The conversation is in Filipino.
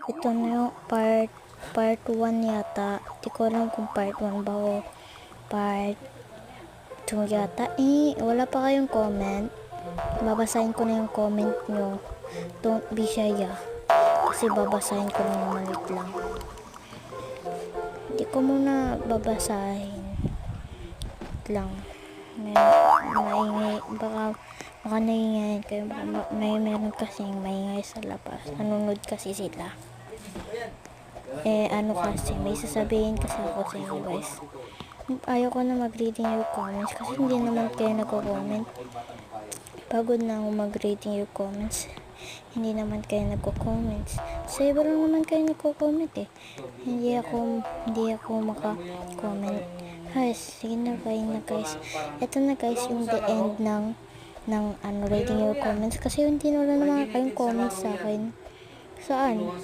Ito na yung part 1 yata. Di ko alam kung part 1 ba o part 2 yata. Wala pa kayong comment. Babasahin ko na yung comment nyo. Don't be shy kasi babasahin ko na malit lang. Di ko muna babasahin lang. Maingay, baka naiingayan kayo, meron kasing maingay sa labas, nanonood kasi sila. Kasi may sasabihin kasi ako sa inyo guys. Ayoko na mag-reading your comments kasi hindi naman kayo nagko-comment. Pagod na ako mag-reading your comments, hindi naman kayo nagko-comments. Sa iba lang naman kayo nagko-comment hindi ako maka-comment. Guys, sige na, bye na guys. Ito na guys yung the end ng reading your comments kasi hindi na wala naman kayong comments sa akin. Saan?